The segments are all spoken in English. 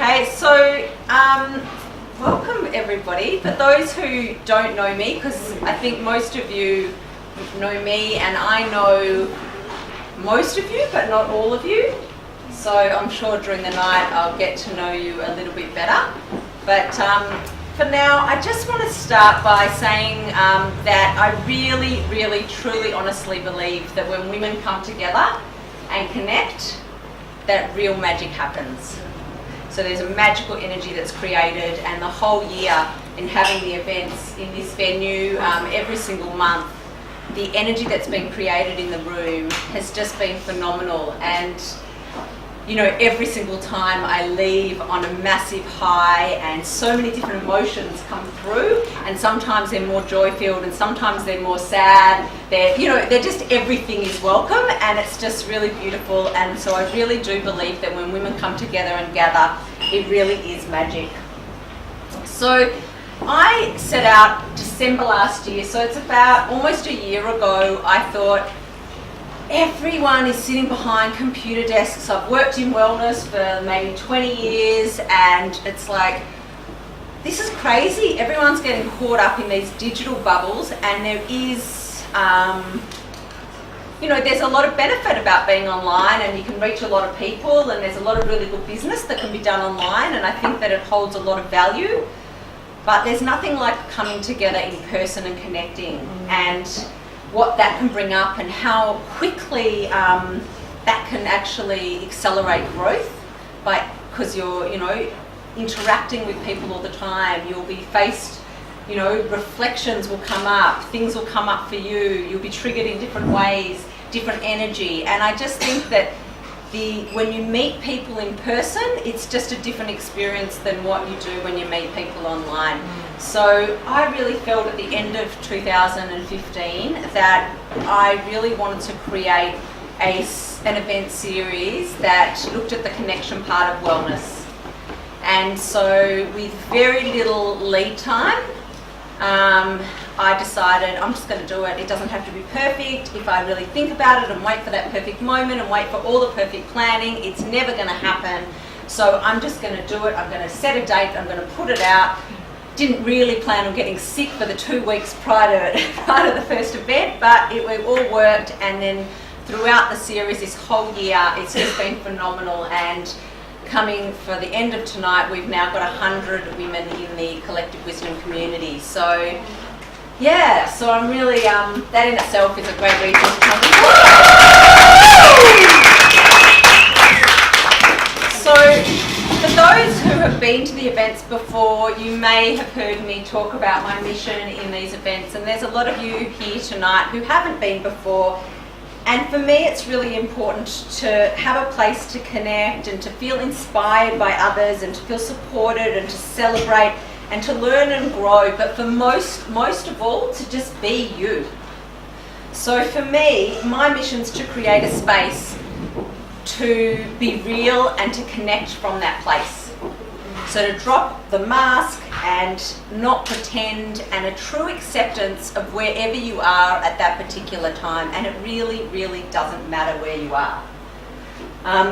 Okay, so welcome everybody. For those who don't know me, because I think most of you know me and I know most of you, but not all of you. So I'm sure during the night I'll get to know you a little bit better. But for now, I just want to start by saying that I really, really, truly, honestly believe that when women come together and connect, that real magic happens. So there's a magical energy that's created, and the whole year in having the events in this venue every single month, the energy that's been created in the room has just been phenomenal. And you know, every single time I leave on a massive high, and so many different emotions come through, and sometimes they're more joy-filled and sometimes they're more sad. They're just, everything is welcome, and it's just really beautiful. And so I really do believe that when women come together and gather, it really is magic. So I set out December last year, so it's about almost a year ago. I thought, everyone is sitting behind computer desks. I've worked in wellness for maybe 20 years, and it's like, this is crazy. Everyone's getting caught up in these digital bubbles, and there is, there's a lot of benefit about being online, and you can reach a lot of people, and there's a lot of really good business that can be done online, and I think that it holds a lot of value. But there's nothing like coming together in person and connecting, and what that can bring up, and how quickly that can actually accelerate growth, because you're interacting with people all the time. You'll be faced, reflections will come up, things will come up for you, you'll be triggered in different ways, different energy. And I just think that when you meet people in person, it's just a different experience than what you do when you meet people online. So I really felt at the end of 2015 that I really wanted to create an event series that looked at the connection part of wellness. And so with very little lead time, I decided I'm just going to do it. It doesn't have to be perfect. If I really think about it and wait for that perfect moment and wait for all the perfect planning, it's never going to happen. So I'm just going to do it. I'm going to set a date. I'm going to put it out. Didn't really plan on getting sick for the 2 weeks prior to the first event, but it all worked. And then throughout the series this whole year, it's just been phenomenal. And coming for the end of tonight, we've now got 100 women in the Collective Wisdom community. So yeah, so I'm really, that in itself is a great reason to come. So for those who have been to the events before, you may have heard me talk about my mission in these events, and there's a lot of you here tonight who haven't been before. And for me, it's really important to have a place to connect and to feel inspired by others and to feel supported and to celebrate and to learn and grow, but for most of all, to just be you. So for me, my mission is to create a space to be real and to connect from that place. So to drop the mask and not pretend, and a true acceptance of wherever you are at that particular time. And it really, really doesn't matter where you are.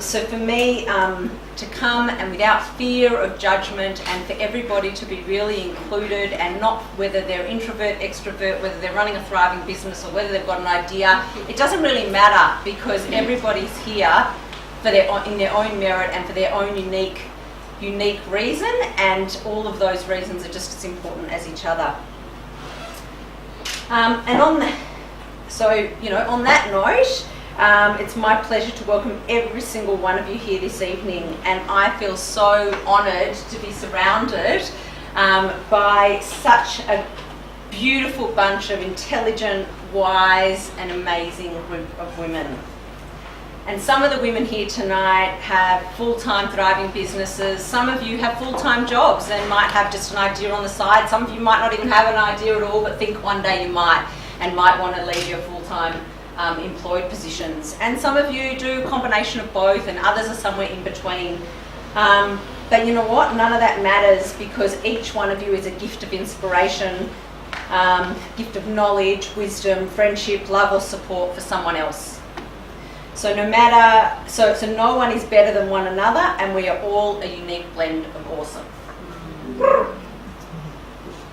So for me, to come and without fear of judgment, and for everybody to be really included, and not whether they're introvert, extrovert, whether they're running a thriving business or whether they've got an idea, it doesn't really matter, because everybody's here in their own merit and for their own unique reason, and all of those reasons are just as important as each other. And on that note, it's my pleasure to welcome every single one of you here this evening, and I feel so honoured to be surrounded by such a beautiful bunch of intelligent, wise and amazing group of women. And some of the women here tonight have full-time thriving businesses. Some of you have full-time jobs and might have just an idea on the side. Some of you might not even have an idea at all, but think one day you might, and might want to leave your full-time employed positions. And some of you do a combination of both, and others are somewhere in between. But you know what? None of that matters, because each one of you is a gift of inspiration, gift of knowledge, wisdom, friendship, love or support for someone else. So no one is better than one another, and we are all a unique blend of awesome.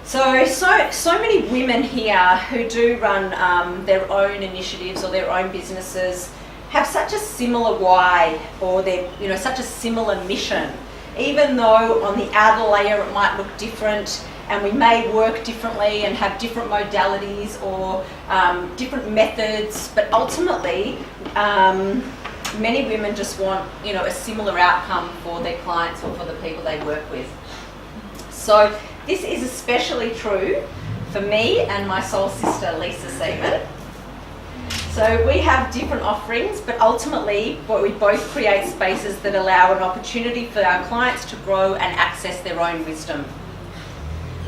So many women here who do run their own initiatives or their own businesses have such a similar why, or such a similar mission. Even though on the outer layer it might look different, and we may work differently and have different modalities or different methods, but ultimately many women just want a similar outcome for their clients or for the people they work with. So this is especially true for me and my soul sister Lisa Seaman. So we have different offerings, but ultimately we both create spaces that allow an opportunity for our clients to grow and access their own wisdom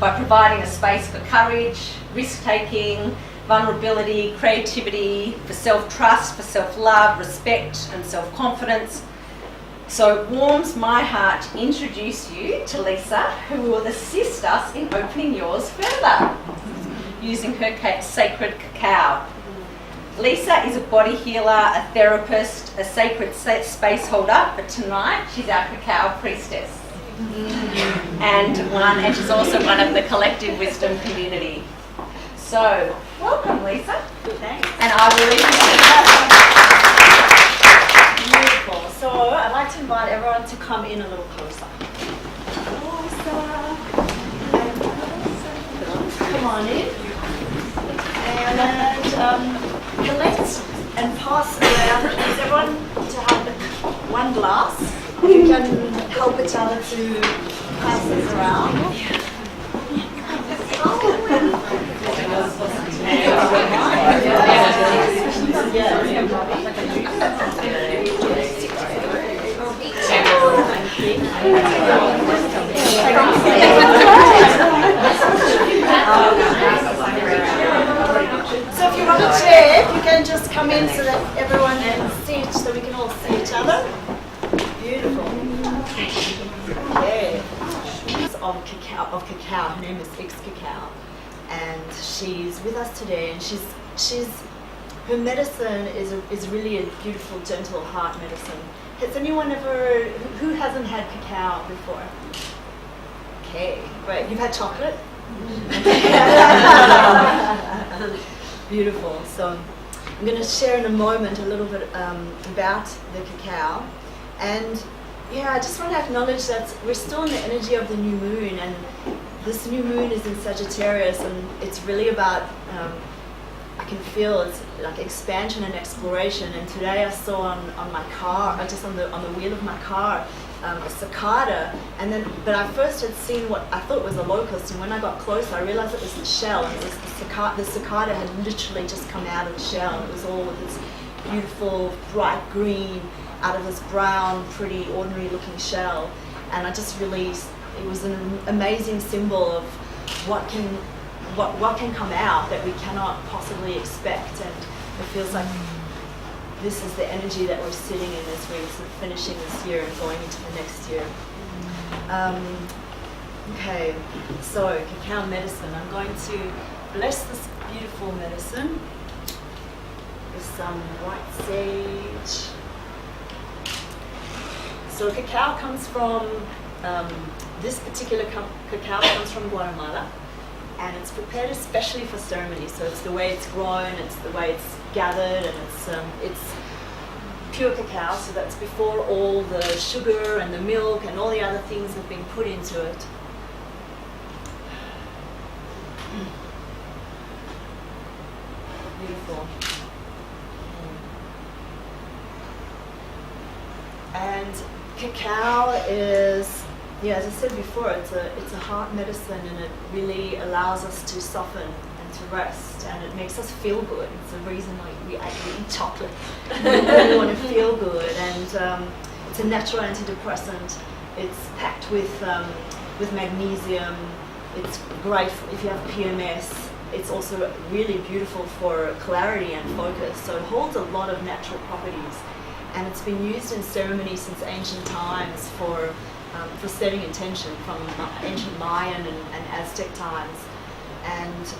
by providing a space for courage, risk-taking, vulnerability, creativity, for self-trust, for self-love, respect and self-confidence. So it warms my heart to introduce you to Lisa, who will assist us in opening yours further using her sacred cacao. Lisa is a body healer, a therapist, a sacred space holder, but tonight she's our cacao priestess. And she's also one of the collective wisdom community. So, welcome Lisa. Thanks. And I will leave you. Beautiful. So, I'd like to invite everyone to come in a little closer. Come on in. And collect and pass around. Please everyone to have one glass. You can help each other to pass this around. So if you want a chair, you can just come in so that everyone can see, so we can all see each other. Beautiful. Okay. Of cacao. Her name is X Cacao, and she's with us today. And her medicine is really a beautiful, gentle heart medicine. Has anyone who hasn't had cacao before? Okay, great. You've had chocolate? Beautiful. So I'm going to share in a moment a little bit about the cacao. And yeah, I just want to acknowledge that we're still in the energy of the new moon, and this new moon is in Sagittarius, and it's really about, I can feel it's like expansion and exploration. And today I saw on my car, just on the wheel of my car, a cicada, but I first had seen what I thought was a locust, and when I got closer I realized it was the shell, and the cicada had literally just come out of the shell, and it was all with this beautiful bright green out of this brown, pretty, ordinary looking shell. And I just really, it was an amazing symbol of what can come out that we cannot possibly expect. And it feels like this is the energy that we're sitting in as we're sort of finishing this year and going into the next year. Okay, so cacao medicine. I'm going to bless this beautiful medicine with some white sage. So cacao comes from, this particular cacao comes from Guatemala, and it's prepared especially for ceremony. So it's the way it's grown, it's the way it's gathered, and it's pure cacao, so that's before all the sugar and the milk and all the other things have been put into it. Beautiful. And cacao is, yeah, as I said before, it's a heart medicine, and it really allows us to soften and to rest, and it makes us feel good. It's the reason why we actually eat chocolate. We really want to feel good, and it's a natural antidepressant. It's packed with magnesium. It's great if you have PMS. It's also really beautiful for clarity and focus. So it holds a lot of natural properties. And it's been used in ceremony since ancient times for setting intention, from ancient Mayan and Aztec times. And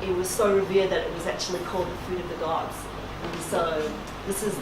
it was so revered that it was actually called the food of the gods. And so this is